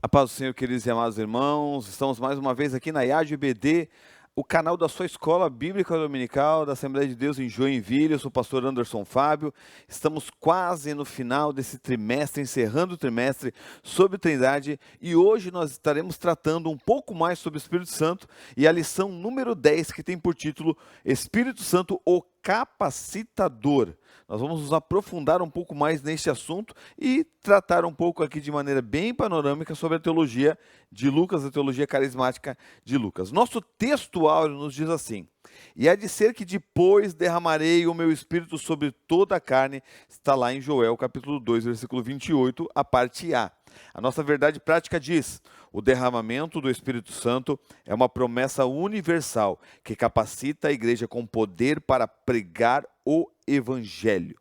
A paz do Senhor, queridos e amados irmãos, estamos mais uma vez aqui na IAGBD, o canal da sua escola bíblica dominical da Assembleia de Deus em Joinville. Eu sou o pastor Anderson Fábio. Estamos quase no final desse trimestre, encerrando o trimestre sobre Trindade, e hoje nós estaremos tratando um pouco mais sobre o Espírito Santo e a lição número 10, que tem por título Espírito Santo, o Capacitador. Nós vamos nos aprofundar um pouco mais neste assunto e tratar um pouco aqui de maneira bem panorâmica sobre a teologia de Lucas, a teologia carismática de Lucas. Nosso texto áureo nos diz assim: e há de ser que depois derramarei o meu espírito sobre toda a carne. Está lá em Joel capítulo 2, versículo 28, a parte A. A nossa verdade prática diz: o derramamento do Espírito Santo é uma promessa universal que capacita a igreja com poder para pregar o Evangelho.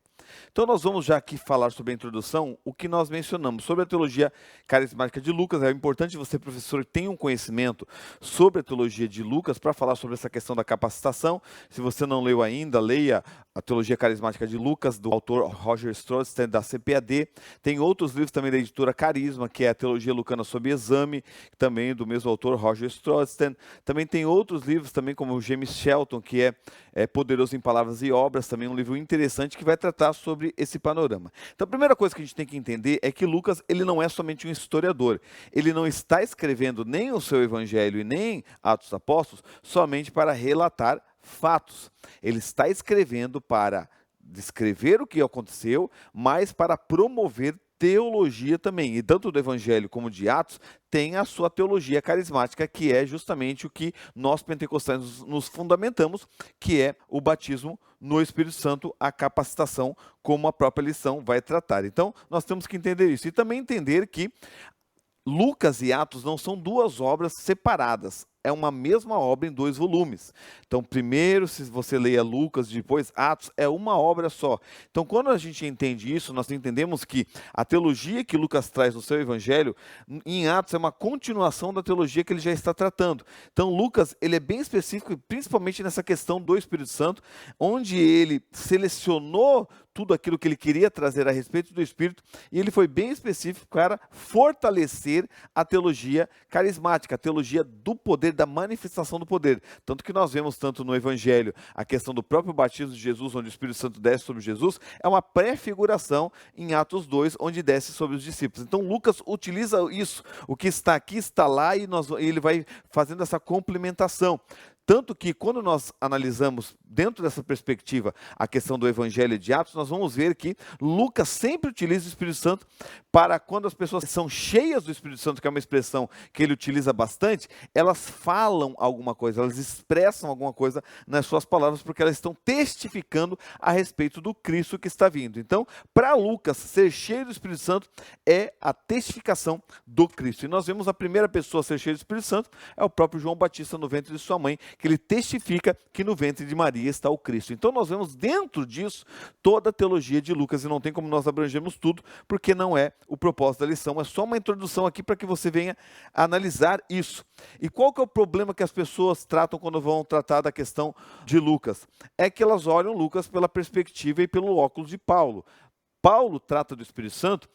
Então nós vamos já aqui falar sobre a introdução, o que nós mencionamos sobre a teologia carismática de Lucas. É importante você, professor, tenha um conhecimento sobre a teologia de Lucas para falar sobre essa questão da capacitação. Se você não leu ainda, leia a teologia carismática de Lucas, do autor Roger Strodston, da CPAD. Tem outros livros também da editora Carisma, que é a teologia lucana sob exame, também do mesmo autor Roger Strodston. Também tem outros livros também, como o James Shelton, que é Poderoso em Palavras e Obras, também um livro interessante que vai tratar sobre esse panorama. Então a primeira coisa que a gente tem que entender é que Lucas, ele não é somente um historiador. Ele não está escrevendo nem o seu evangelho e nem Atos dos Apóstolos somente para relatar fatos. Ele está escrevendo para descrever o que aconteceu, mas para promover teologia também. E tanto do Evangelho como de Atos tem a sua teologia carismática, que é justamente o que nós pentecostais nos fundamentamos, que é o batismo no Espírito Santo, a capacitação, como a própria lição vai tratar. Então, nós temos que entender isso. E também entender que Lucas e Atos não são duas obras separadas. É uma mesma obra em 2 volumes. Então, primeiro, se você leia Lucas, depois Atos, é uma obra só. Então, quando a gente entende isso, nós entendemos que a teologia que Lucas traz no seu evangelho, em Atos, é uma continuação da teologia que ele já está tratando. Então, Lucas, ele é bem específico, principalmente nessa questão do Espírito Santo, onde ele selecionou tudo aquilo que ele queria trazer a respeito do Espírito, e ele foi bem específico para fortalecer a teologia carismática, a teologia do poder, da manifestação do poder. Tanto que nós vemos tanto no Evangelho a questão do próprio batismo de Jesus, onde o Espírito Santo desce sobre Jesus, é uma prefiguração em Atos 2, onde desce sobre os discípulos. Então Lucas utiliza isso, o que está aqui está lá, e ele vai fazendo essa complementação. Tanto que quando nós analisamos dentro dessa perspectiva a questão do Evangelho de Atos, nós vamos ver que Lucas sempre utiliza o Espírito Santo para quando as pessoas são cheias do Espírito Santo, que é uma expressão que ele utiliza bastante, elas falam alguma coisa, elas expressam alguma coisa nas suas palavras, porque elas estão testificando a respeito do Cristo que está vindo. Então, para Lucas, ser cheio do Espírito Santo é a testificação do Cristo. E nós vemos a primeira pessoa a ser cheia do Espírito Santo, é o próprio João Batista no ventre de sua mãe, que ele testifica que no ventre de Maria está o Cristo. Então nós vemos dentro disso toda a teologia de Lucas, e não tem como nós abrangermos tudo, porque não é o propósito da lição, é só uma introdução aqui para que você venha analisar isso. E qual que é o problema que as pessoas tratam quando vão tratar da questão de Lucas? É que elas olham Lucas pela perspectiva e pelo óculos de Paulo. Paulo trata do Espírito Santo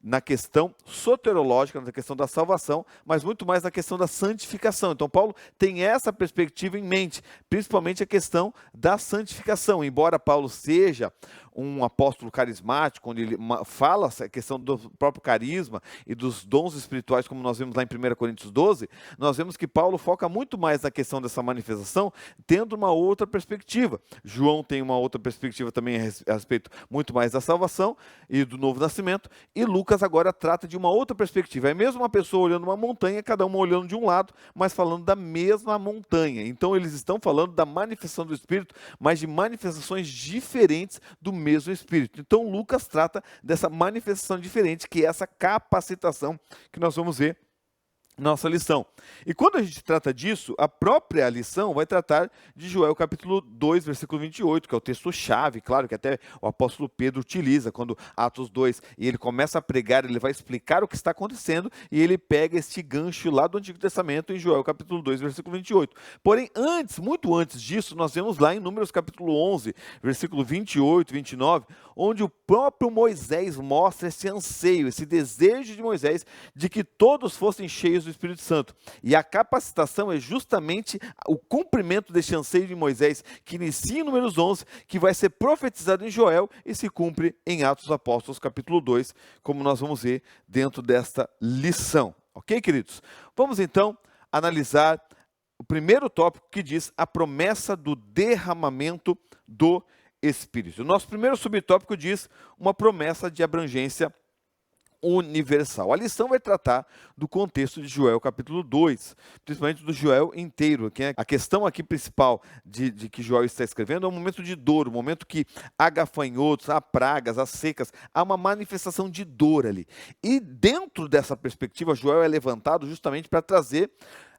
na questão soteriológica, na questão da salvação, mas muito mais na questão da santificação. Então Paulo tem essa perspectiva em mente, principalmente a questão da santificação. Embora Paulo seja um apóstolo carismático, onde ele fala essa questão do próprio carisma e dos dons espirituais, como nós vemos lá em 1 Coríntios 12, nós vemos que Paulo foca muito mais na questão dessa manifestação, tendo uma outra perspectiva. João tem uma outra perspectiva também a respeito muito mais da salvação e do novo nascimento, e Lucas agora trata de uma outra perspectiva. É mesmo uma pessoa olhando uma montanha, cada uma olhando de um lado, mas falando da mesma montanha. Então eles estão falando da manifestação do Espírito, mas de manifestações diferentes do mesmo Espírito. Então Lucas trata dessa manifestação diferente, que é essa capacitação que nós vamos ver nossa lição. E quando a gente trata disso, a própria lição vai tratar de Joel capítulo 2, versículo 28, que é o texto-chave, claro, que até o apóstolo Pedro utiliza, quando Atos 2, e ele começa a pregar, ele vai explicar o que está acontecendo, e ele pega este gancho lá do Antigo Testamento, em Joel capítulo 2, versículo 28. Porém, antes, muito antes disso, nós vemos lá em Números capítulo 11, versículo 28, 29, onde o próprio Moisés mostra esse anseio, esse desejo de Moisés, de que todos fossem cheios do Espírito Santo. E a capacitação é justamente o cumprimento deste anseio de Moisés, que inicia em Números 11, que vai ser profetizado em Joel e se cumpre em Atos dos Apóstolos, capítulo 2, como nós vamos ver dentro desta lição. Ok, queridos? Vamos então analisar o primeiro tópico, que diz a promessa do derramamento do Espírito. O nosso primeiro subtópico diz uma promessa de abrangência universal. A lição vai tratar do contexto de Joel capítulo 2, principalmente do Joel inteiro. A questão aqui principal de que Joel está escrevendo é um momento de dor, um momento que há gafanhotos, há pragas, há secas, há uma manifestação de dor ali. E dentro dessa perspectiva, Joel é levantado justamente para trazer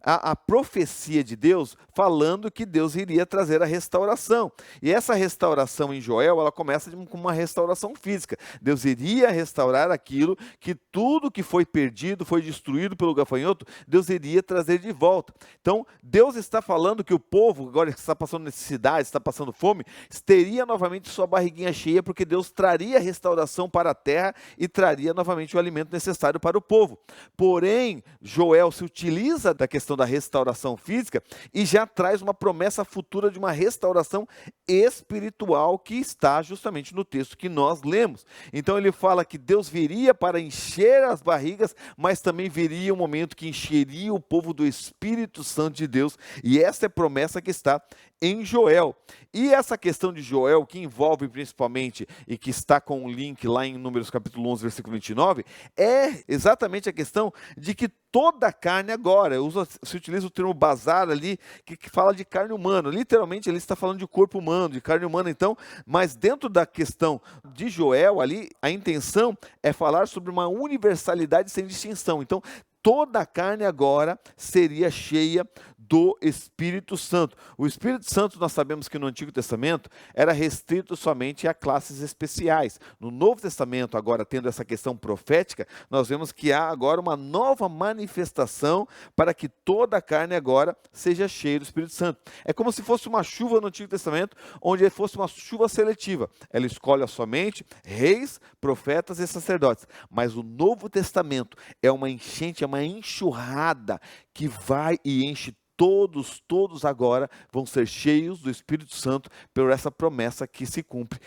a profecia de Deus, falando que Deus iria trazer a restauração. E essa restauração em Joel, ela começa com uma restauração física. Deus iria restaurar aquilo que tudo que foi perdido, foi destruído pelo gafanhoto, Deus iria trazer de volta. Então, Deus está falando que o povo, agora que está passando necessidade, está passando fome, teria novamente sua barriguinha cheia, porque Deus traria restauração para a terra e traria novamente o alimento necessário para o povo. Porém, Joel se utiliza da questão da restauração física e já traz uma promessa futura de uma restauração espiritual, que está justamente no texto que nós lemos. Então ele fala que Deus viria para encher as barrigas, mas também viria um momento que encheria o povo do Espírito Santo de Deus, e essa é a promessa que está em Joel. E essa questão de Joel, que envolve principalmente, e que está com o link lá em Números capítulo 11, versículo 29, é exatamente a questão de que toda a carne agora, se utiliza o termo bazar ali, que fala de carne humana, literalmente ele está falando de corpo humano, de carne humana. Então, mas dentro da questão de Joel ali, a intenção é falar sobre uma universalidade sem distinção. Então, toda a carne agora seria cheia do Espírito Santo. O Espírito Santo, nós sabemos que no Antigo Testamento era restrito somente a classes especiais. No Novo Testamento, agora tendo essa questão profética, nós vemos que há agora uma nova manifestação para que toda a carne agora seja cheia do Espírito Santo. É como se fosse uma chuva no Antigo Testamento, onde fosse uma chuva seletiva. Ela escolhe somente reis, profetas e sacerdotes. Mas o Novo Testamento é uma enchente, é uma enxurrada que vai e enche todos agora vão ser cheios do Espírito Santo por essa promessa que se cumpre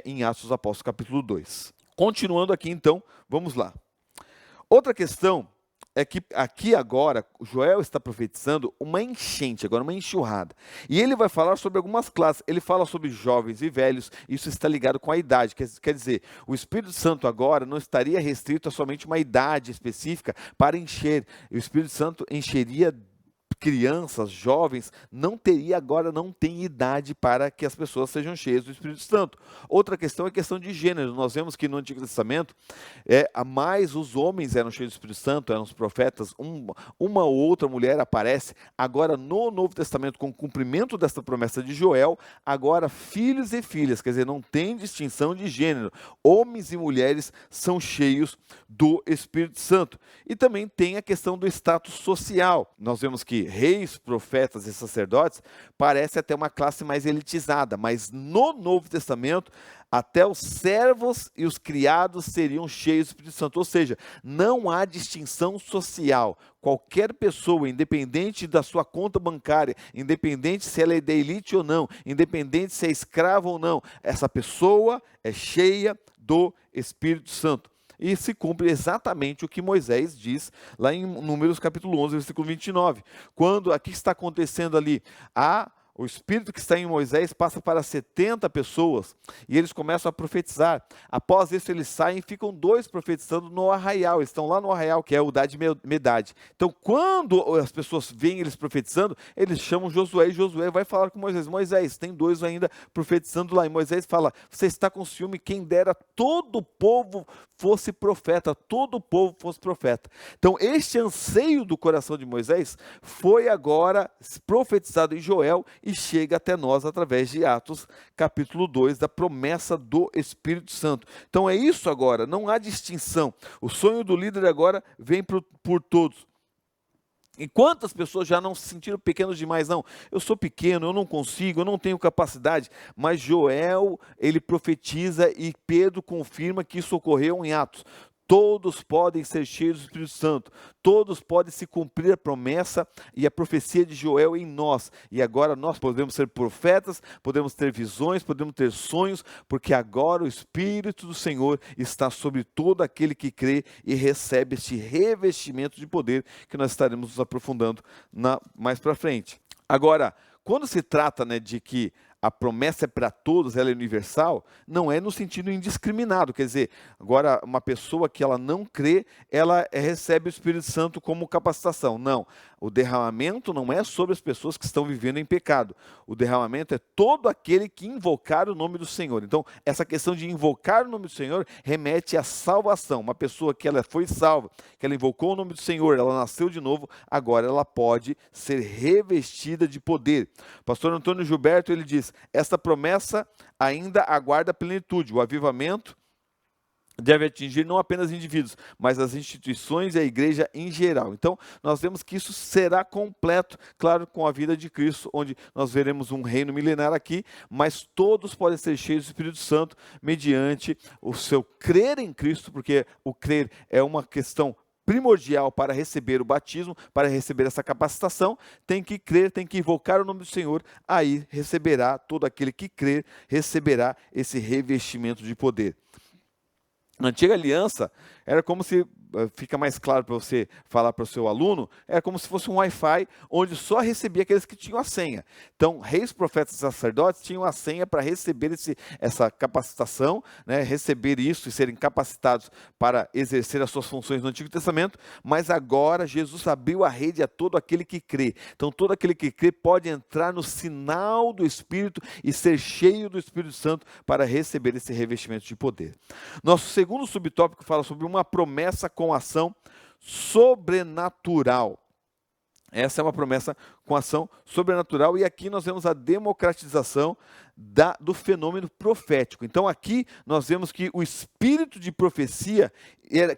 em Atos dos Apóstolos capítulo 2. Continuando aqui então, vamos lá. Outra questão é que aqui agora, Joel está profetizando uma enchente, agora uma enxurrada. E ele vai falar sobre algumas classes. Ele fala sobre jovens e velhos, isso está ligado com a idade. Quer dizer, o Espírito Santo agora não estaria restrito a somente uma idade específica para encher. O Espírito Santo encheria crianças, jovens, não tem idade para que as pessoas sejam cheias do Espírito Santo. Outra questão é a questão de gênero. Nós vemos que no Antigo Testamento, mais os homens eram cheios do Espírito Santo, eram os profetas, uma ou outra mulher aparece. Agora, no Novo Testamento, com o cumprimento desta promessa de Joel, agora filhos e filhas, quer dizer, não tem distinção de gênero. Homens e mulheres são cheios do Espírito Santo. E também tem a questão do status social. Nós vemos que reis, profetas e sacerdotes parece até uma classe mais elitizada, mas no Novo Testamento até os servos e os criados seriam cheios do Espírito Santo, ou seja, não há distinção social. Qualquer pessoa, independente da sua conta bancária, independente se ela é da elite ou não, independente se é escrava ou não, essa pessoa é cheia do Espírito Santo. E se cumpre exatamente o que Moisés diz lá em Números capítulo 11, versículo 29. Quando aqui está acontecendo ali, há o Espírito que está em Moisés passa para 70 pessoas e eles começam a profetizar. Após isso eles saem e ficam 2 profetizando no arraial. Eles estão lá no arraial, que é o Dade Medade. Então quando as pessoas veem eles profetizando, eles chamam Josué e Josué vai falar com Moisés. Moisés, tem 2 ainda profetizando lá. E Moisés fala, você está com ciúme, quem dera todo o povo fosse profeta, todo o povo fosse profeta. Então este anseio do coração de Moisés foi agora profetizado em Joel e chega até nós através de Atos capítulo 2, da promessa do Espírito Santo. Então é isso agora, não há distinção. O sonho do líder agora vem por todos. E quantas pessoas já não se sentiram pequenos demais? Não, eu sou pequeno, eu não consigo, eu não tenho capacidade. Mas Joel, ele profetiza e Pedro confirma que isso ocorreu em Atos. Todos podem ser cheios do Espírito Santo, todos podem se cumprir a promessa e a profecia de Joel em nós. E agora nós podemos ser profetas, podemos ter visões, podemos ter sonhos, porque agora o Espírito do Senhor está sobre todo aquele que crê e recebe este revestimento de poder que nós estaremos nos aprofundando mais para frente. Agora, quando se trata de que a promessa é para todos, ela é universal, não é no sentido indiscriminado, quer dizer, agora uma pessoa que ela não crê, ela recebe o Espírito Santo como capacitação, não, o derramamento não é sobre as pessoas que estão vivendo em pecado, o derramamento é todo aquele que invocar o nome do Senhor. Então essa questão de invocar o nome do Senhor remete à salvação, uma pessoa que ela foi salva, que ela invocou o nome do Senhor, ela nasceu de novo, agora ela pode ser revestida de poder. O pastor Antônio Gilberto, ele diz, esta promessa ainda aguarda plenitude, o avivamento deve atingir não apenas indivíduos, mas as instituições e a igreja em geral. Então, nós vemos que isso será completo, claro, com a vida de Cristo, onde nós veremos um reino milenar aqui, mas todos podem ser cheios do Espírito Santo mediante o seu crer em Cristo, porque o crer é uma questão primordial para receber o batismo, para receber essa capacitação, tem que crer, tem que invocar o nome do Senhor, aí receberá, todo aquele que crer, receberá esse revestimento de poder. Na antiga aliança, era como se, fica mais claro para você falar para o seu aluno, era como se fosse um Wi-Fi, onde só recebia aqueles que tinham a senha. Então, reis, profetas e sacerdotes tinham a senha para receber essa capacitação, receber isso e serem capacitados para exercer as suas funções no Antigo Testamento, mas agora Jesus abriu a rede a todo aquele que crê. Então, todo aquele que crê pode entrar no sinal do Espírito e ser cheio do Espírito Santo para receber esse revestimento de poder. Nosso segundo subtópico fala sobre uma promessa com ação sobrenatural. Essa é uma promessa com ação sobrenatural e aqui nós vemos a democratização do fenômeno profético. Então aqui nós vemos que o espírito de profecia,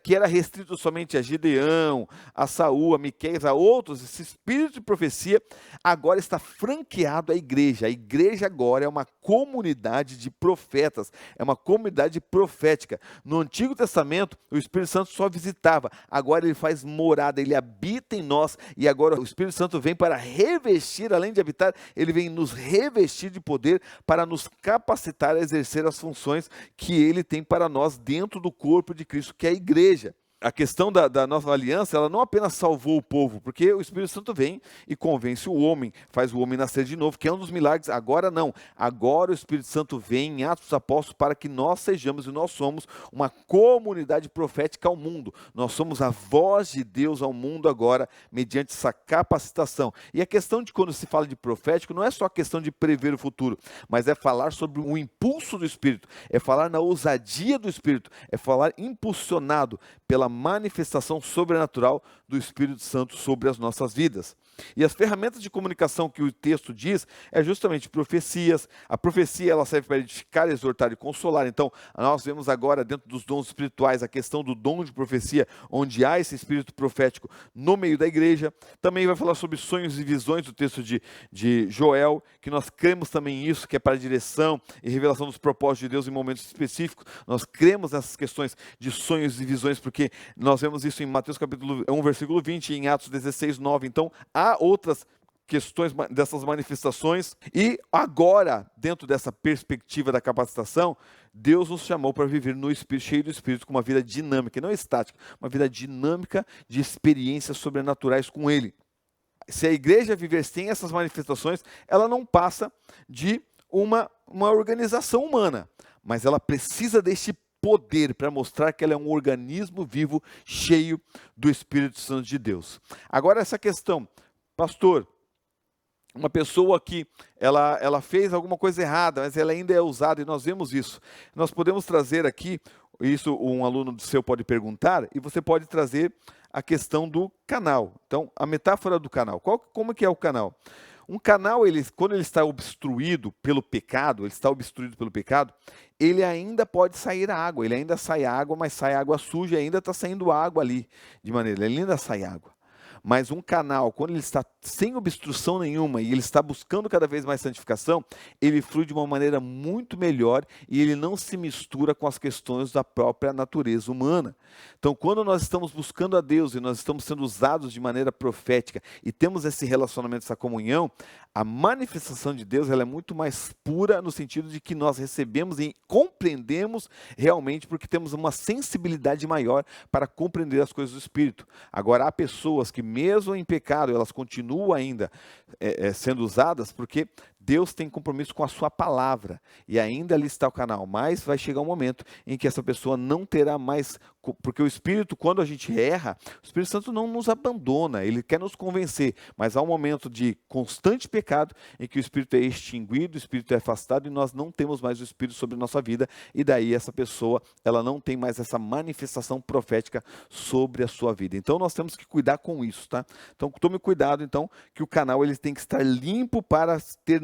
que era restrito somente a Gideão, a Saul, a Miqueias, a outros, esse espírito de profecia agora está franqueado à igreja. A igreja agora é uma comunidade de profetas, é uma comunidade profética. No Antigo Testamento, o Espírito Santo só visitava, agora ele faz morada, ele habita em nós e agora o Espírito Santo vem para revestir, além de habitar, ele vem nos revestir de poder para nos capacitar a exercer as funções que ele tem para nós dentro do corpo de Cristo, que é a igreja. A questão da nova aliança, ela não apenas salvou o povo, porque o Espírito Santo vem e convence o homem, faz o homem nascer de novo, que é um dos milagres. Agora não, agora o Espírito Santo vem em Atos dos Apóstolos para que nós sejamos e nós somos uma comunidade profética ao mundo. Nós somos a voz de Deus ao mundo agora, mediante essa capacitação. E a questão de quando se fala de profético, não é só a questão de prever o futuro, mas é falar sobre o impulso do Espírito, é falar na ousadia do Espírito, é falar impulsionado pela manifestação sobrenatural do Espírito Santo sobre as nossas vidas. E as ferramentas de comunicação que o texto diz é justamente profecias. A profecia ela serve para edificar, exortar e consolar. Então, nós vemos agora dentro dos dons espirituais a questão do dom de profecia, onde há esse espírito profético no meio da igreja. Também vai falar sobre sonhos e visões, do texto de Joel, que nós cremos também nisso, que é para a direção e revelação dos propósitos de Deus em momentos específicos. Nós cremos nessas questões de sonhos e visões, porque nós vemos isso em Mateus capítulo 1, versículo 20, e em Atos 16, 9. Então, há outras questões dessas manifestações, e agora, dentro dessa perspectiva da capacitação, Deus nos chamou para viver no Espírito, cheio do Espírito, com uma vida dinâmica, não estática, uma vida dinâmica de experiências sobrenaturais com Ele. se a igreja viver sem essas manifestações, ela não passa de uma organização humana, mas ela precisa deste poder para mostrar que ela é um organismo vivo, cheio do Espírito Santo de Deus. Agora essa questão, pastor, uma pessoa que ela fez alguma coisa errada, mas ela ainda é usada, e nós vemos isso. Nós podemos trazer aqui, isso um aluno seu pode perguntar, e você pode trazer a questão do canal. Então, a metáfora do canal. Como que é o canal? Um canal, quando ele está obstruído pelo pecado, ele ainda pode sair água, ele ainda sai água, mas sai água suja, e ainda está saindo água ali, ele ainda sai água. Mas um canal, quando ele está sem obstrução nenhuma e ele está buscando cada vez mais santificação, ele flui de uma maneira muito melhor e ele não se mistura com as questões da própria natureza humana. Então, quando nós estamos buscando a Deus e nós estamos sendo usados de maneira profética e temos esse relacionamento, essa comunhão, a manifestação de Deus ela é muito mais pura no sentido de que nós recebemos e compreendemos realmente porque temos uma sensibilidade maior para compreender as coisas do Espírito. Agora, há pessoas que mesmo em pecado, elas continuam ainda sendo usadas porque Deus tem compromisso com a sua palavra e ainda ali está o canal, mas vai chegar um momento em que essa pessoa não terá mais, porque o Espírito, quando a gente erra, o Espírito Santo não nos abandona, ele quer nos convencer, mas há um momento de constante pecado em que o Espírito é extinguido, o Espírito é afastado e nós não temos mais o Espírito sobre a nossa vida e daí essa pessoa, ela não tem mais essa manifestação profética sobre a sua vida. Então nós temos que cuidar com isso, tá? Então tome cuidado então que o canal ele tem que estar limpo para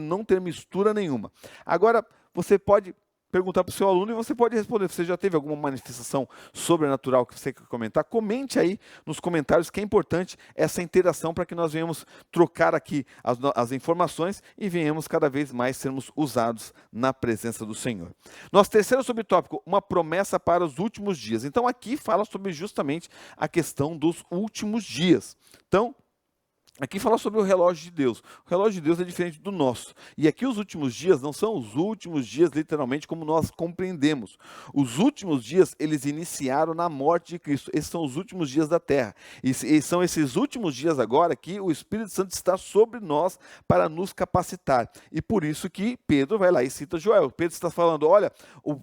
não ter mistura nenhuma. Agora, você pode perguntar para o seu aluno e você pode responder. Você já teve alguma manifestação sobrenatural que você quer comentar? Comente aí nos comentários que é importante essa interação para que nós venhamos trocar aqui as informações e venhamos cada vez mais sermos usados na presença do Senhor. Nosso terceiro subtópico, uma promessa para os últimos dias. Então aqui fala sobre justamente a questão dos últimos dias. Então, aqui fala sobre o relógio de Deus. O relógio de Deus é diferente do nosso. E aqui os últimos dias não são os últimos dias literalmente como nós compreendemos. Os últimos dias, eles iniciaram na morte de Cristo. Esses são os últimos dias da terra. E são esses últimos dias agora que o Espírito Santo está sobre nós para nos capacitar. E por isso que Pedro vai lá e cita Joel. Pedro está falando, olha,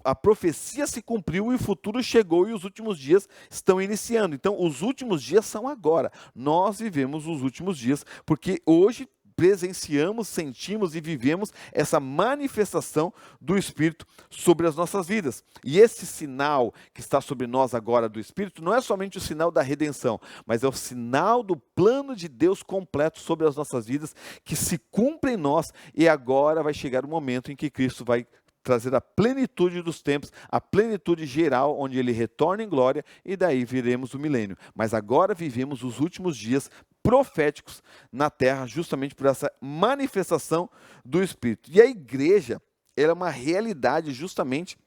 a profecia se cumpriu e o futuro chegou e os últimos dias estão iniciando. Então, os últimos dias são agora. Nós vivemos os últimos dias, porque hoje presenciamos, sentimos e vivemos essa manifestação do Espírito sobre as nossas vidas. E esse sinal que está sobre nós agora do Espírito não é somente o sinal da redenção, mas é o sinal do plano de Deus completo sobre as nossas vidas, que se cumpre em nós e agora vai chegar o momento em que Cristo vai trazer a plenitude dos tempos, a plenitude geral, onde ele retorna em glória, e daí viremos o milênio. Mas agora vivemos os últimos dias proféticos na terra, justamente por essa manifestação do Espírito. E a igreja, ela é uma realidade justamente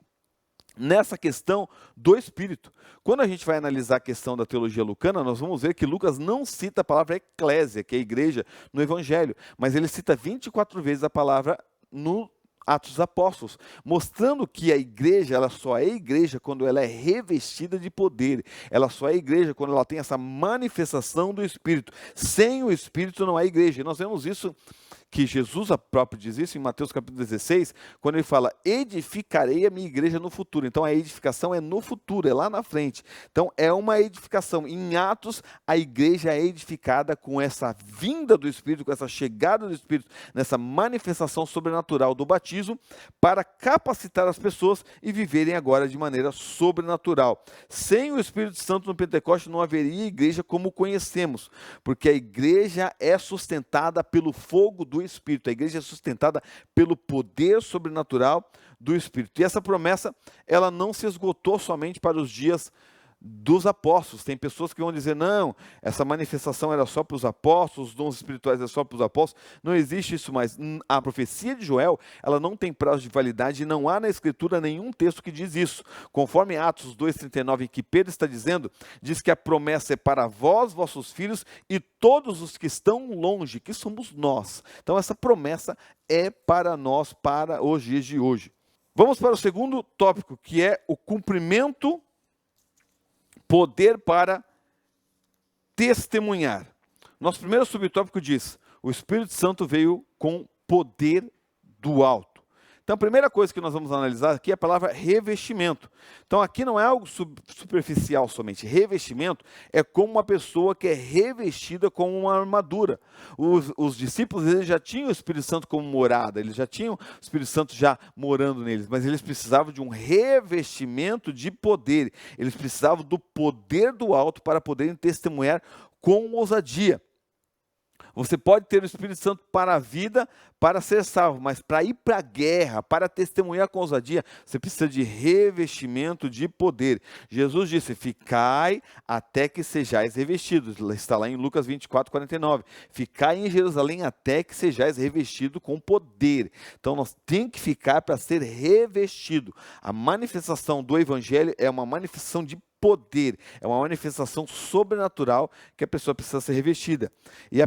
nessa questão do Espírito. Quando a gente vai analisar a questão da teologia lucana, nós vamos ver que Lucas não cita a palavra eclésia, que é a igreja, no Evangelho, mas ele cita 24 vezes a palavra no Atos dos Apóstolos, mostrando que a igreja, ela só é igreja quando ela é revestida de poder, ela só é igreja quando ela tem essa manifestação do Espírito. Sem o Espírito não há igreja. E nós vemos isso, que Jesus próprio diz isso em Mateus capítulo 16, quando ele fala, edificarei a minha igreja no futuro. Então a edificação é no futuro, é lá na frente. Então é uma edificação. Em Atos, a igreja é edificada com essa vinda do Espírito, com essa chegada do Espírito, nessa manifestação sobrenatural do batismo, para capacitar as pessoas e viverem agora de maneira sobrenatural. Sem o Espírito Santo no Pentecoste não haveria igreja como conhecemos, porque a igreja é sustentada pelo fogo do Espírito, a igreja é sustentada pelo poder sobrenatural do Espírito. E essa promessa, ela não se esgotou somente para os dias dos apóstolos. Tem pessoas que vão dizer, não, essa manifestação era só para os apóstolos, os dons espirituais é só para os apóstolos. Não existe isso mais. A profecia de Joel, ela não tem prazo de validade e não há na Escritura nenhum texto que diz isso. Conforme Atos 2,39, em que Pedro está dizendo, diz que a promessa é para vós, vossos filhos e todos os que estão longe, que somos nós. Então essa promessa é para nós, para os dias de hoje. Vamos para o segundo tópico, que é o cumprimento, poder para testemunhar. Nosso primeiro subtópico diz: o Espírito Santo veio com poder do alto. Então, a primeira coisa que nós vamos analisar aqui é a palavra revestimento. Então, aqui não é algo superficial somente. Revestimento é como uma pessoa que é revestida com uma armadura. Os discípulos, eles já tinham o Espírito Santo como morada, eles já tinham o Espírito Santo já morando neles, mas eles precisavam de um revestimento de poder. Eles precisavam do poder do alto para poderem testemunhar com ousadia. Você pode ter o Espírito Santo para a vida, para ser salvo, mas para ir para a guerra, para testemunhar com ousadia, você precisa de revestimento de poder. Jesus disse: ficai até que sejais revestidos. Está lá em Lucas 24:49. Ficai em Jerusalém até que sejais revestido com poder. Então nós temos que ficar para ser revestido. A manifestação do Evangelho é uma manifestação de poder, é uma manifestação sobrenatural que a pessoa precisa ser revestida. E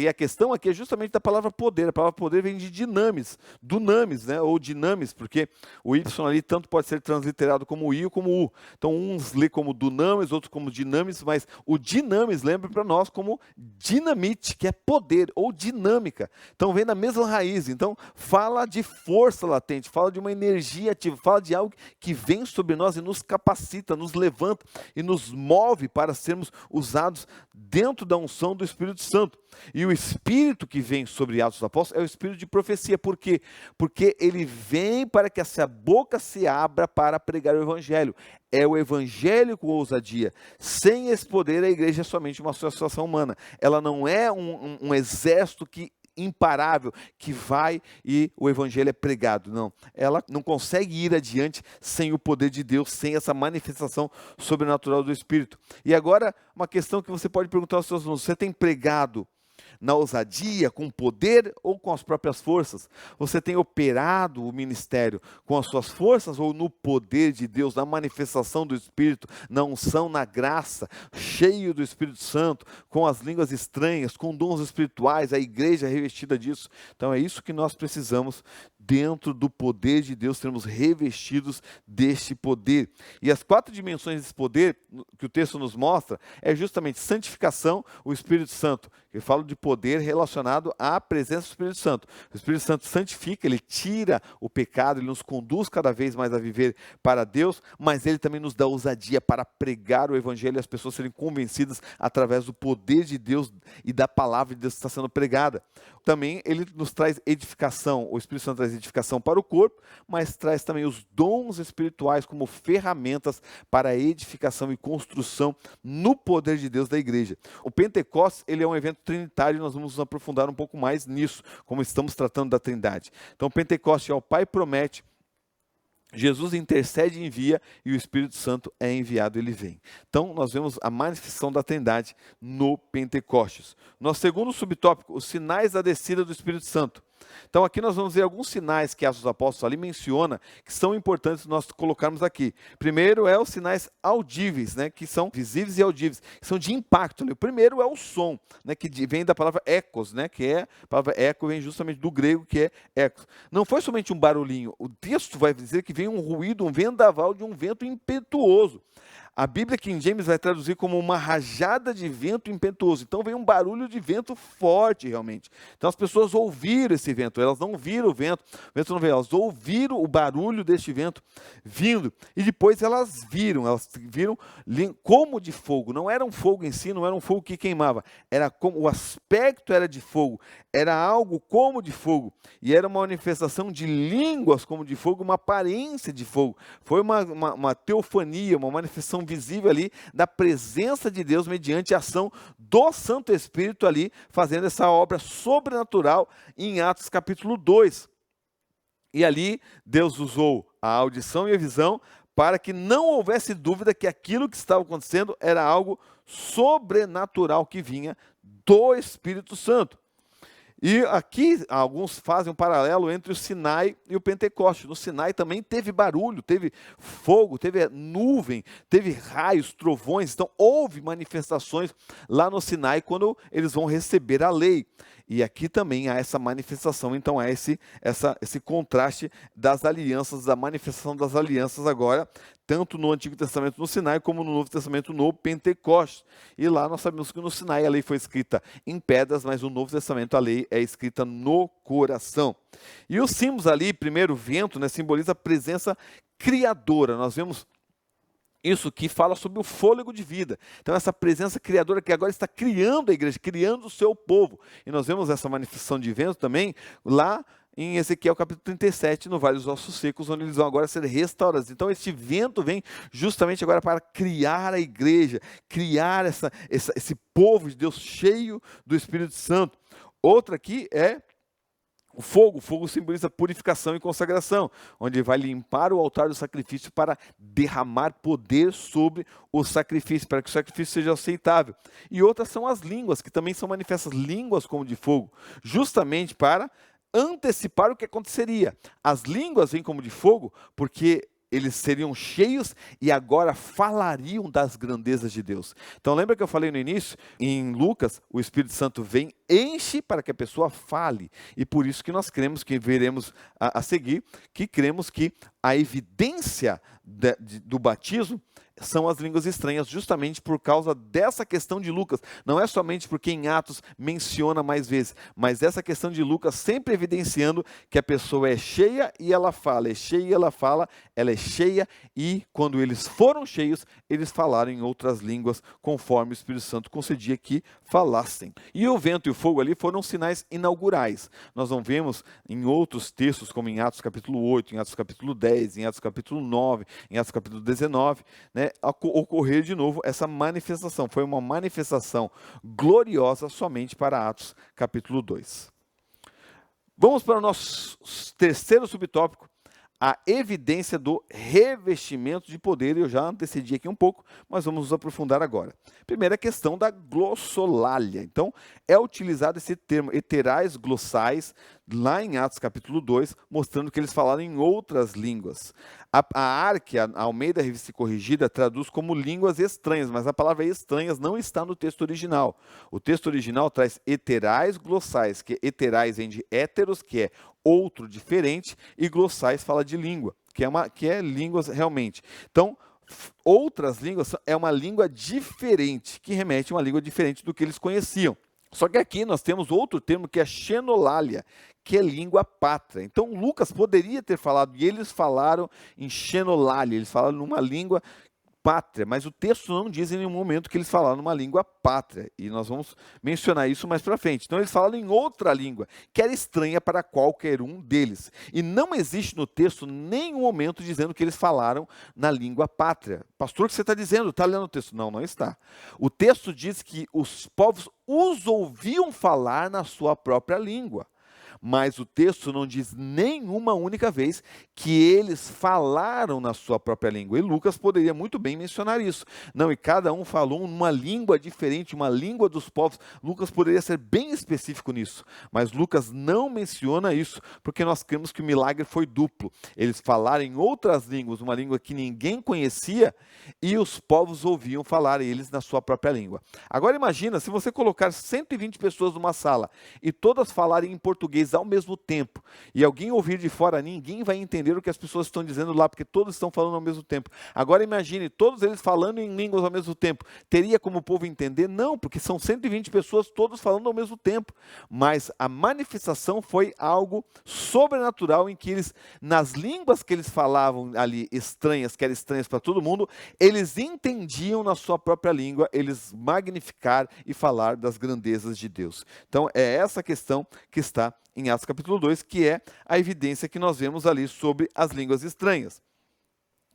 a questão aqui é justamente da palavra poder. A palavra poder vem de dinamis, dunamis, né? Ou dinamis, porque o Y ali tanto pode ser transliterado como o I ou como o U. Então uns lê como dunamis, outros como dinamis, mas o dinamis lembra para nós como dinamite, que é poder ou dinâmica. Então vem da mesma raiz. Então fala de força latente, fala de uma energia ativa, fala de algo que vem sobre nós e nos capacita, nos levanta e nos move para sermos usados dentro da unção do Espírito Santo. E o Espírito que vem sobre Atos dos Apóstolos é o Espírito de profecia. Por quê? Porque ele vem para que essa boca se abra para pregar o Evangelho. É o Evangelho com ousadia. Sem esse poder, a igreja é somente uma associação humana. Ela não é um exército imparável que vai e o Evangelho é pregado. Não, ela não consegue ir adiante sem o poder de Deus, sem essa manifestação sobrenatural do Espírito. E agora, uma questão que você pode perguntar aos seus alunos: você tem pregado na ousadia, com poder ou com as próprias forças? Você tem operado o ministério com as suas forças ou no poder de Deus, na manifestação do Espírito, na unção, na graça, cheio do Espírito Santo, com as línguas estranhas, com dons espirituais, a igreja revestida disso? Então é isso que nós precisamos. Dentro do poder de Deus, sermos revestidos deste poder. E as 4 dimensões desse poder que o texto nos mostra é justamente santificação, o Espírito Santo. Eu falo de poder relacionado à presença do Espírito Santo. O Espírito Santo santifica, ele tira o pecado, ele nos conduz cada vez mais a viver para Deus, mas ele também nos dá ousadia para pregar o Evangelho e as pessoas serem convencidas através do poder de Deus e da palavra de Deus que está sendo pregada. Também ele nos traz edificação, o Espírito Santo traz edificação para o corpo, mas traz também os dons espirituais como ferramentas para a edificação e construção no poder de Deus da igreja. O Pentecostes, ele é um evento trinitário e nós vamos nos aprofundar um pouco mais nisso, como estamos tratando da Trindade. Então o Pentecostes é o Pai promete, Jesus intercede e envia, e o Espírito Santo é enviado, ele vem. Então, nós vemos a manifestação da Trindade no Pentecostes. Nosso segundo subtópico, os sinais da descida do Espírito Santo. Então, aqui nós vamos ver alguns sinais que Atos dos Apóstolos ali menciona, que são importantes nós colocarmos aqui. Primeiro é os sinais audíveis, né, que são visíveis e audíveis, que são de impacto. O primeiro é o som, né, que vem da palavra ecos, né, que é, a palavra eco vem justamente do grego, que é ecos. Não foi somente um barulhinho, o texto vai dizer que vem um ruído, um vendaval de um vento impetuoso. A Bíblia King James vai traduzir como uma rajada de vento impetuoso. Então vem um barulho de vento forte realmente. Então as pessoas ouviram esse vento, elas não viram o vento não veio, elas ouviram o barulho deste vento vindo. E depois elas viram como de fogo. Não era um fogo em si, não era um fogo que queimava. Era como o aspecto era de fogo, era algo como de fogo. E era uma manifestação de línguas como de fogo, uma aparência de fogo. Foi uma teofania, uma manifestação visível ali da presença de Deus mediante a ação do Santo Espírito ali, fazendo essa obra sobrenatural em Atos capítulo 2. E ali Deus usou a audição e a visão para que não houvesse dúvida que aquilo que estava acontecendo era algo sobrenatural que vinha do Espírito Santo. E aqui alguns fazem um paralelo entre o Sinai e o Pentecoste. No Sinai também teve barulho, teve fogo, teve nuvem, teve raios, trovões. Então houve manifestações lá no Sinai quando eles vão receber a lei. E aqui também há essa manifestação, então há esse contraste das alianças, da manifestação das alianças agora, tanto no Antigo Testamento no Sinai, como no Novo Testamento no Pentecostes. E lá nós sabemos que no Sinai a lei foi escrita em pedras, mas no Novo Testamento a lei é escrita no coração. E os símbolos ali, primeiro o vento, né, simboliza a presença criadora. Nós vemos isso que fala sobre o fôlego de vida. Então essa presença criadora que agora está criando a igreja, criando o seu povo. E nós vemos essa manifestação de vento também lá em Ezequiel capítulo 37, no Vale dos Ossos Secos, onde eles vão agora ser restaurados. Então este vento vem justamente agora para criar a igreja, criar esse povo de Deus cheio do Espírito Santo. Outra aqui é o fogo simboliza purificação e consagração, onde vai limpar o altar do sacrifício para derramar poder sobre o sacrifício, para que o sacrifício seja aceitável. E outras são as línguas, que também são manifestas, línguas como de fogo, justamente para antecipar o que aconteceria. As línguas vêm como de fogo, porque eles seriam cheios e agora falariam das grandezas de Deus. Então lembra que eu falei no início? Em Lucas, o Espírito Santo vem, enche para que a pessoa fale. E por isso que nós cremos, que veremos a seguir, que cremos que a evidência do batismo são as línguas estranhas, justamente por causa dessa questão de Lucas. Não é somente porque em Atos menciona mais vezes, mas essa questão de Lucas sempre evidenciando que a pessoa é cheia e ela fala, é cheia e ela fala, ela é cheia, e quando eles foram cheios, eles falaram em outras línguas, conforme o Espírito Santo concedia que falassem. E o vento e o fogo ali foram sinais inaugurais. Nós não vemos em outros textos, como em Atos capítulo 8, em Atos capítulo 10, em Atos capítulo 9, em Atos capítulo 19, né, ocorrer de novo essa manifestação. Foi uma manifestação gloriosa somente para Atos capítulo 2. Vamos para o nosso terceiro subtópico, a evidência do revestimento de poder. Eu já antecedi aqui um pouco, mas vamos nos aprofundar agora. Primeira questão da glossolalia. Então, é utilizado esse termo, heterais glossais, lá em Atos capítulo 2, mostrando que eles falaram em outras línguas. A ARC, a Almeida Revista Corrigida, traduz como línguas estranhas, mas a palavra estranhas não está no texto original. O texto original traz heterais glossais, que heterais vem de héteros, que é outro diferente, e glossais fala de língua, que é línguas realmente. Então, outras línguas é uma língua diferente, que remete a uma língua diferente do que eles conheciam. Só que aqui nós temos outro termo que é xenolalia, que é língua pátria. Então Lucas poderia ter falado, e eles falaram em xenolalia, eles falaram numa língua pátria, mas o texto não diz em nenhum momento que eles falaram numa língua pátria, e nós vamos mencionar isso mais para frente. Então eles falaram em outra língua, que era estranha para qualquer um deles, e não existe no texto nenhum momento dizendo que eles falaram na língua pátria. Pastor, o que você está dizendo? Está lendo o texto? Não, não está. O texto diz que os povos os ouviam falar na sua própria língua, mas o texto não diz nenhuma única vez que eles falaram na sua própria língua. E Lucas poderia muito bem mencionar isso. Não, e cada um falou numa língua diferente, uma língua dos povos. Lucas poderia ser bem específico nisso, mas Lucas não menciona isso, porque nós cremos que o milagre foi duplo. Eles falaram em outras línguas, uma língua que ninguém conhecia, e os povos ouviam falar eles na sua própria língua. Agora imagina, se você colocar 120 pessoas numa sala, e todas falarem em português ao mesmo tempo, e alguém ouvir de fora, ninguém vai entender o que as pessoas estão dizendo lá, porque todos estão falando ao mesmo tempo. Agora imagine, todos eles falando em línguas ao mesmo tempo. Teria como o povo entender? Não, porque são 120 pessoas, todos falando ao mesmo tempo. Mas a manifestação foi algo sobrenatural, em que eles, nas línguas que eles falavam ali, estranhas, que eram estranhas para todo mundo, eles entendiam na sua própria língua, eles magnificar e falar das grandezas de Deus. Então é essa questão que está em Atos capítulo 2, que é a evidência que nós vemos ali sobre as línguas estranhas.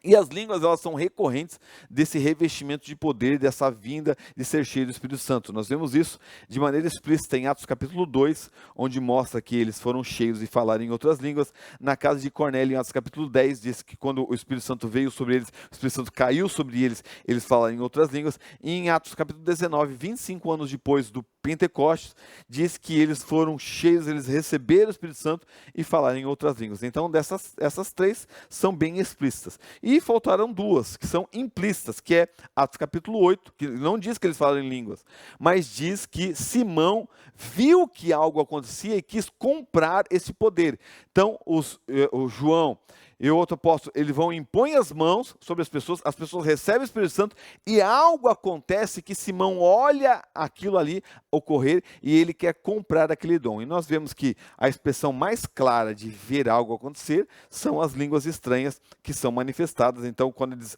E as línguas, elas são recorrentes desse revestimento de poder, dessa vinda de ser cheio do Espírito Santo. Nós vemos isso de maneira explícita em Atos capítulo 2, onde mostra que eles foram cheios e falaram em outras línguas. Na casa de Cornélio, em Atos capítulo 10, diz que quando o Espírito Santo veio sobre eles, o Espírito Santo caiu sobre eles, eles falaram em outras línguas. E em Atos capítulo 19, 25 anos depois do Pentecostes, diz que eles foram cheios, eles receberam o Espírito Santo e falaram em outras línguas. Então, essas três são bem explícitas. E faltaram duas, que são implícitas, que é Atos capítulo 8, que não diz que eles falaram em línguas, mas diz que Simão viu que algo acontecia e quis comprar esse poder. Então, o João e o outro apóstolo, eles vão e impõem as mãos sobre as pessoas recebem o Espírito Santo e algo acontece que Simão olha aquilo ali ocorrer e ele quer comprar aquele dom. E nós vemos que a expressão mais clara de ver algo acontecer são as línguas estranhas que são manifestadas. Então, quando eles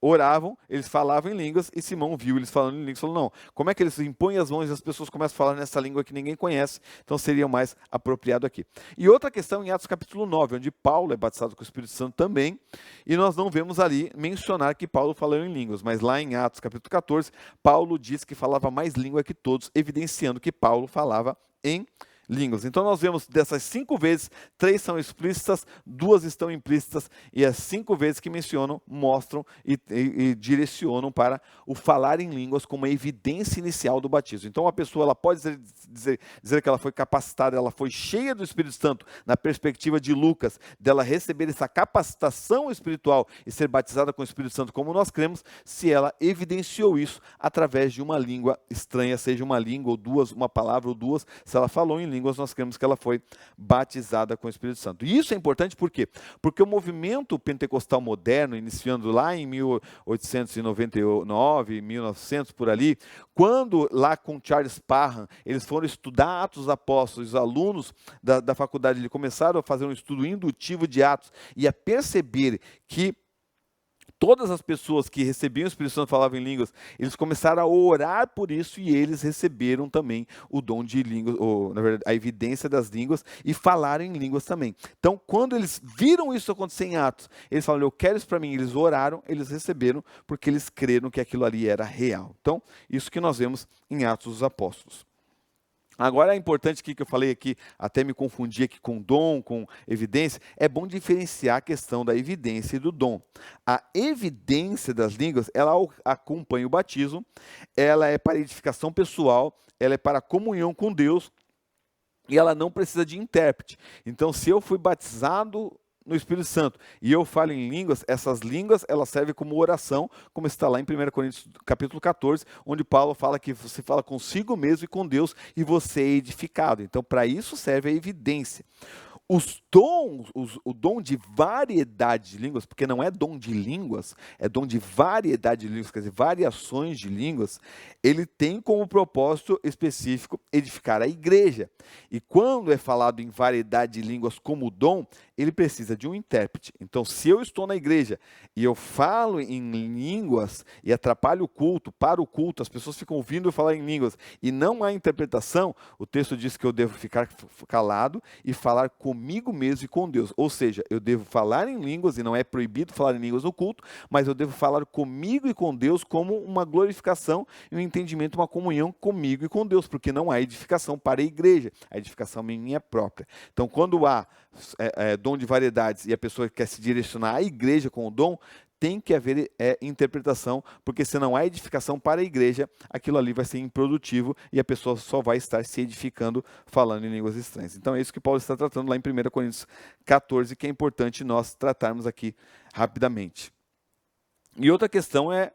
oravam, eles falavam em línguas e Simão viu eles falando em línguas e falou, não, como é que eles impõem as mãos e as pessoas começam a falar nessa língua que ninguém conhece? Então seria mais apropriado aqui. E outra questão em Atos capítulo 9, onde Paulo é batizado com o Espírito Santo também, e nós não vemos ali mencionar que Paulo falou em línguas, mas lá em Atos capítulo 14, Paulo diz que falava mais língua que todos, evidenciando que Paulo falava em línguas. Então nós vemos dessas 5 vezes, 3 são explícitas, 2 estão implícitas, e as 5 vezes que mencionam, mostram e direcionam para o falar em línguas como a evidência inicial do batismo. Então a pessoa ela pode dizer que ela foi capacitada, ela foi cheia do Espírito Santo, na perspectiva de Lucas, dela receber essa capacitação espiritual e ser batizada com o Espírito Santo como nós cremos, se ela evidenciou isso através de uma língua estranha, seja uma língua ou duas, uma palavra ou duas, se ela falou em línguas, nós cremos que ela foi batizada com o Espírito Santo. E isso é importante por quê? Porque o movimento pentecostal moderno, iniciando lá em 1899, 1900 por ali, quando lá com Charles Parham, eles foram estudar Atos dos Apóstolos, os alunos da faculdade eles começaram a fazer um estudo indutivo de Atos e a perceber que todas as pessoas que recebiam o Espírito Santo falavam em línguas, eles começaram a orar por isso e eles receberam também o dom de línguas, ou na verdade a evidência das línguas e falaram em línguas também. Então quando eles viram isso acontecer em Atos, eles falaram, eu quero isso para mim, eles oraram, eles receberam, porque eles creram que aquilo ali era real. Então isso que nós vemos em Atos dos Apóstolos. Agora é importante que eu falei aqui, até me confundi aqui com dom, com evidência, é bom diferenciar a questão da evidência e do dom. A evidência das línguas, ela acompanha o batismo, ela é para edificação pessoal, ela é para comunhão com Deus e ela não precisa de intérprete. Então, se eu fui batizado no Espírito Santo e eu falo em línguas, essas línguas elas servem como oração, como está lá em 1 Coríntios capítulo 14, onde Paulo fala que você fala consigo mesmo e com Deus e você é edificado. Então para isso serve a evidência. Os dons, o dom de variedade de línguas, porque não é dom de línguas, é dom de variedade de línguas, quer dizer, variações de línguas, ele tem como propósito específico edificar a igreja. E quando é falado em variedade de línguas como dom, ele precisa de um intérprete. Então, se eu estou na igreja e eu falo em línguas e atrapalho o culto, para o culto, as pessoas ficam ouvindo eu falar em línguas e não há interpretação, o texto diz que eu devo ficar calado e falar comigo mesmo e com Deus. Ou seja, eu devo falar em línguas, e não é proibido falar em línguas no culto, mas eu devo falar comigo e com Deus como uma glorificação e um entendimento, uma comunhão comigo e com Deus, porque não há edificação para a igreja, a edificação minha própria. Então, quando há dom de variedades e a pessoa quer se direcionar à igreja com o dom, tem que haver interpretação, porque se não há edificação para a igreja, aquilo ali vai ser improdutivo e a pessoa só vai estar se edificando falando em línguas estranhas. Então é isso que Paulo está tratando lá em 1 Coríntios 14, que é importante nós tratarmos aqui rapidamente. E outra questão é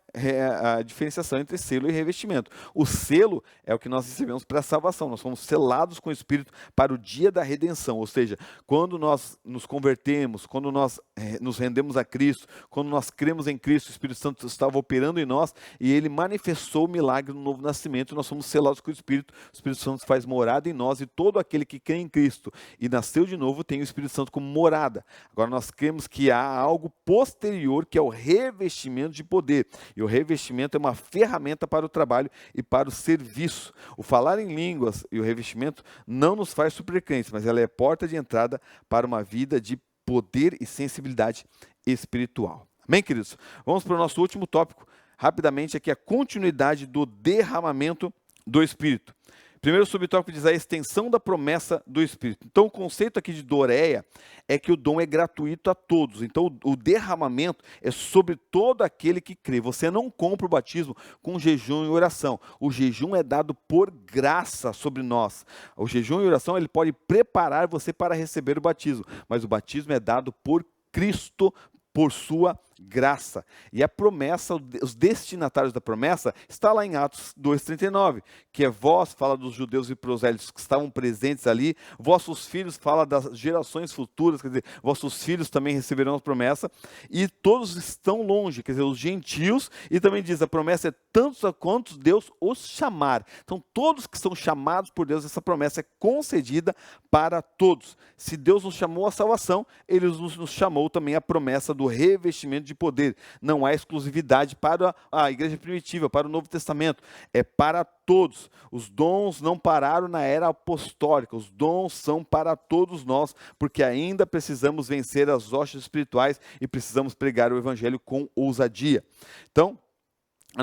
a diferenciação entre selo e revestimento. O selo é o que nós recebemos para a salvação. Nós somos selados com o Espírito para o dia da redenção. Ou seja, quando nós nos convertemos, quando nós nos rendemos a Cristo, quando nós cremos em Cristo, o Espírito Santo estava operando em nós e Ele manifestou o milagre do novo nascimento. Nós somos selados com o Espírito Santo faz morada em nós e todo aquele que crê em Cristo e nasceu de novo tem o Espírito Santo como morada. Agora nós cremos que há algo posterior que é o revestimento de poder. E o revestimento é uma ferramenta para o trabalho e para o serviço. O falar em línguas e o revestimento não nos faz supercrentes, mas ela é porta de entrada para uma vida de poder e sensibilidade espiritual. Amém, queridos? Vamos para o nosso último tópico, rapidamente aqui, a continuidade do derramamento do Espírito. Primeiro subtópico diz a extensão da promessa do Espírito. Então, o conceito aqui de Doreia é que o dom é gratuito a todos. Então, o derramamento é sobre todo aquele que crê. Você não compra o batismo com jejum e oração. O jejum é dado por graça sobre nós. O jejum e oração, ele pode preparar você para receber o batismo, mas o batismo é dado por Cristo, por sua graça. E a promessa, os destinatários da promessa, está lá em Atos 2,39, que é vós, fala dos judeus e prosélitos que estavam presentes ali, vossos filhos, fala das gerações futuras, quer dizer, vossos filhos também receberão a promessa, e todos estão longe, quer dizer, os gentios, e também diz, a promessa é tantos a quantos Deus os chamar. Então, todos que são chamados por Deus, essa promessa é concedida para todos. Se Deus nos chamou à salvação, Ele nos chamou também à promessa do revestimento de poder. Não há exclusividade para a igreja primitiva, para o Novo Testamento. É para todos. Os dons não pararam na era apostólica. Os dons são para todos nós, porque ainda precisamos vencer as hostes espirituais e precisamos pregar o evangelho com ousadia. Então,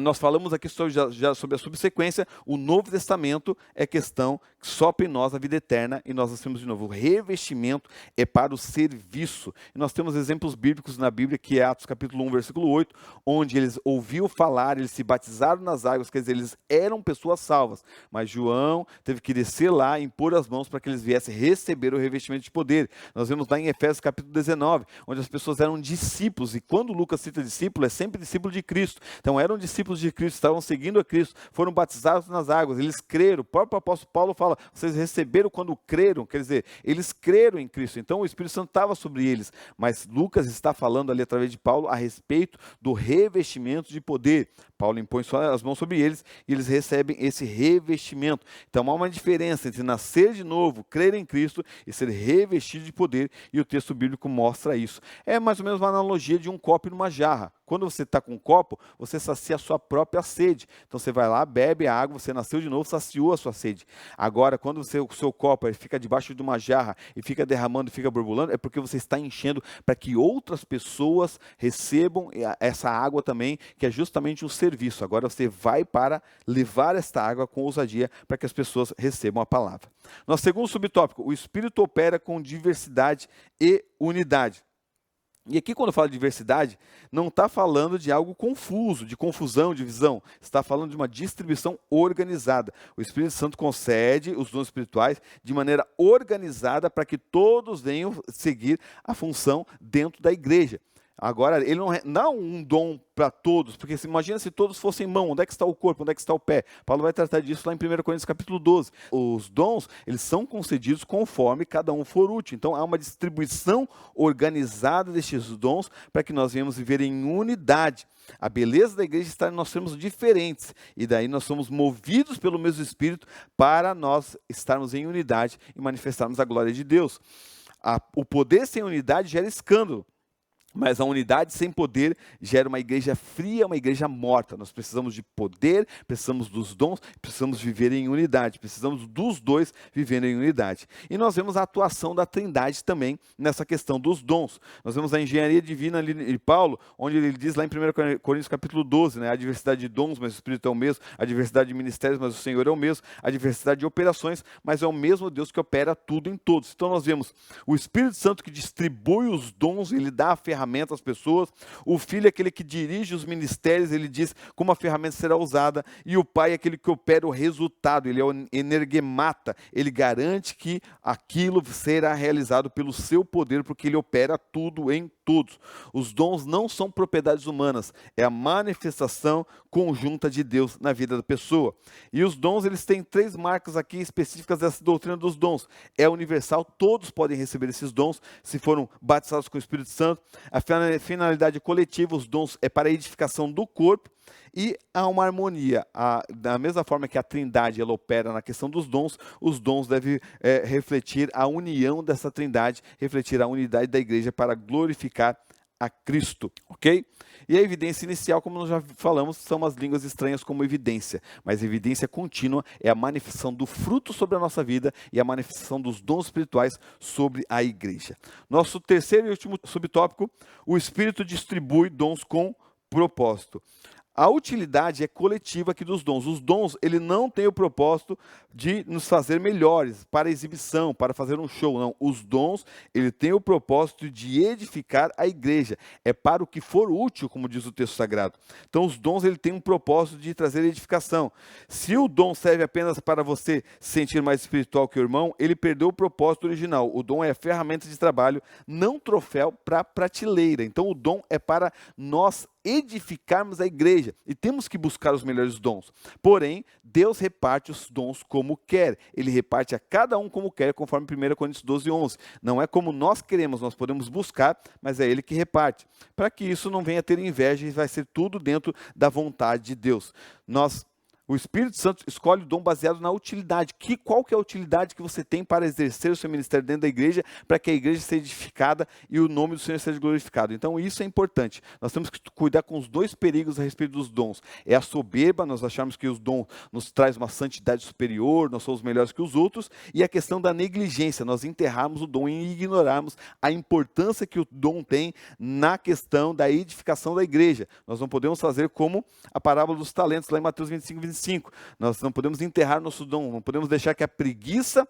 nós falamos aqui já sobre a subsequência. O Novo Testamento é questão que sopra em nós a vida eterna e nós nascemos de novo. O revestimento é para o serviço. E nós temos exemplos bíblicos na Bíblia, que é Atos capítulo 1, versículo 8, onde eles ouviram falar, eles se batizaram nas águas, quer dizer, eles eram pessoas salvas. Mas João teve que descer lá e impor as mãos para que eles viessem receber o revestimento de poder. Nós vemos lá em Efésios capítulo 19, onde as pessoas eram discípulos. E quando Lucas cita discípulo, é sempre discípulo de Cristo. Então eram discípulos de Cristo, estavam seguindo a Cristo, foram batizados nas águas, eles creram. O próprio apóstolo Paulo fala, vocês receberam quando creram, quer dizer, eles creram em Cristo, então o Espírito Santo estava sobre eles, mas Lucas está falando ali através de Paulo a respeito do revestimento de poder. Paulo impõe as mãos sobre eles e eles recebem esse revestimento. Então há uma diferença entre nascer de novo, crer em Cristo e ser revestido de poder, e o texto bíblico mostra isso. É mais ou menos uma analogia de um copo e uma jarra. Quando você está com um copo, você sacia a sua própria sede. Então você vai lá, bebe a água, você nasceu de novo, saciou a sua sede. Agora, quando o seu copo fica debaixo de uma jarra e fica derramando, fica borbulhando, é porque você está enchendo para que outras pessoas recebam essa água também, que é justamente um serviço. Agora você vai para levar esta água com ousadia para que as pessoas recebam a palavra. Nosso segundo subtópico, o Espírito opera com diversidade e unidade. E aqui, quando fala de diversidade, não está falando de algo confuso, de confusão, de visão. Está falando de uma distribuição organizada. O Espírito Santo concede os dons espirituais de maneira organizada para que todos venham seguir a função dentro da igreja. Agora, ele não dá um dom para todos, porque imagina se todos fossem mão, onde é que está o corpo, onde é que está o pé? Paulo vai tratar disso lá em 1 Coríntios capítulo 12. Os dons, eles são concedidos conforme cada um for útil. Então, há uma distribuição organizada destes dons para que nós venhamos viver em unidade. A beleza da igreja está em nós sermos diferentes, e daí nós somos movidos pelo mesmo Espírito para nós estarmos em unidade e manifestarmos a glória de Deus. O poder sem unidade gera escândalo. Mas a unidade sem poder gera uma igreja fria, uma igreja morta. Nós precisamos de poder, precisamos dos dons, precisamos viver em unidade. Precisamos dos dois vivendo em unidade. E nós vemos a atuação da Trindade também nessa questão dos dons. Nós vemos a engenharia divina ali de Paulo, onde ele diz lá em 1 Coríntios capítulo 12, né, a diversidade de dons, mas o Espírito é o mesmo, a diversidade de ministérios, mas o Senhor é o mesmo, a diversidade de operações, mas é o mesmo Deus que opera tudo em todos. Então nós vemos o Espírito Santo que distribui os dons, ele dá a ferramenta às pessoas, o Filho é aquele que dirige os ministérios, ele diz como a ferramenta será usada, e o Pai é aquele que opera o resultado, ele é o energemata, ele garante que aquilo será realizado pelo seu poder, porque ele opera tudo em todos. Os dons não são propriedades humanas, é a manifestação conjunta de Deus na vida da pessoa. E os dons, eles têm 3 marcas aqui específicas dessa doutrina dos dons. É universal, todos podem receber esses dons, se foram batizados com o Espírito Santo. A finalidade coletiva, os dons é para a edificação do corpo, e há uma harmonia. Da mesma forma que a Trindade ela opera na questão dos dons, os dons devem refletir a união dessa Trindade, refletir a unidade da igreja para glorificar a Cristo, ok? E a evidência inicial, como nós já falamos, são as línguas estranhas como evidência, mas a evidência contínua é a manifestação do fruto sobre a nossa vida e a manifestação dos dons espirituais sobre a igreja. Nosso terceiro e último subtópico, o Espírito distribui dons com propósito. A utilidade é coletiva aqui dos dons. Os dons, ele não tem o propósito de nos fazer melhores, para exibição, para fazer um show, não. Os dons, ele tem o propósito de edificar a igreja. É para o que for útil, como diz o texto sagrado. Então, os dons, ele tem um propósito de trazer edificação. Se o dom serve apenas para você se sentir mais espiritual que o irmão, ele perdeu o propósito original. O dom é ferramenta de trabalho, não troféu para prateleira. Então, o dom é para nós edificarmos a igreja e temos que buscar os melhores dons. Porém, Deus reparte os dons como quer. Ele reparte a cada um como quer, conforme 1 Coríntios 12:11. Não é como nós queremos, nós podemos buscar, mas é Ele que reparte. Para que isso não venha ter inveja e vai ser tudo dentro da vontade de Deus. O Espírito Santo escolhe o dom baseado na utilidade. Qual que é a utilidade que você tem para exercer o seu ministério dentro da igreja, para que a igreja seja edificada e o nome do Senhor seja glorificado. Então isso é importante. Nós temos que cuidar com os dois perigos a respeito dos dons. É a soberba, nós achamos que os dons nos traz uma santidade superior, nós somos melhores que os outros, e a questão da negligência, nós enterrarmos o dom e ignorarmos a importância que o dom tem na questão da edificação da igreja. Nós não podemos fazer como a parábola dos talentos, lá em Mateus 25:25. Nós não podemos enterrar nosso dom, não podemos deixar que a preguiça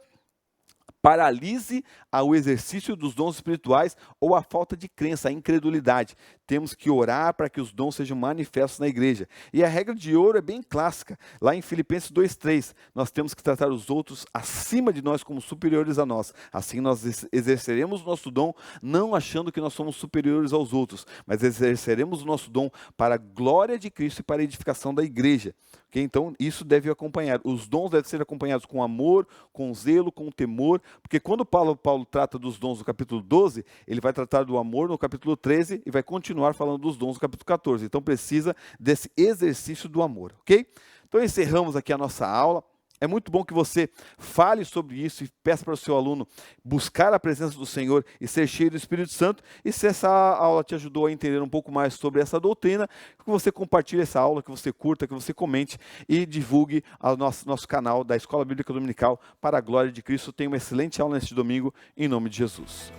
paralise o exercício dos dons espirituais ou a falta de crença, a incredulidade. Temos que orar para que os dons sejam manifestos na igreja. E a regra de ouro é bem clássica. Lá em Filipenses 2:3, nós temos que tratar os outros acima de nós como superiores a nós. Assim nós exerceremos o nosso dom, não achando que nós somos superiores aos outros, mas exerceremos o nosso dom para a glória de Cristo e para a edificação da igreja. Okay? Então, isso deve acompanhar. Os dons devem ser acompanhados com amor, com zelo, com temor, porque quando Paulo trata dos dons no capítulo 12, ele vai tratar do amor no capítulo 13 e vai continuar falando dos dons no capítulo 14. Então precisa desse exercício do amor, ok? Então encerramos aqui a nossa aula. É muito bom que você fale sobre isso e peça para o seu aluno buscar a presença do Senhor e ser cheio do Espírito Santo. E se essa aula te ajudou a entender um pouco mais sobre essa doutrina, que você compartilhe essa aula, que você curta, que você comente e divulgue ao nosso canal da Escola Bíblica Dominical para a glória de Cristo. Tenha uma excelente aula neste domingo, em nome de Jesus.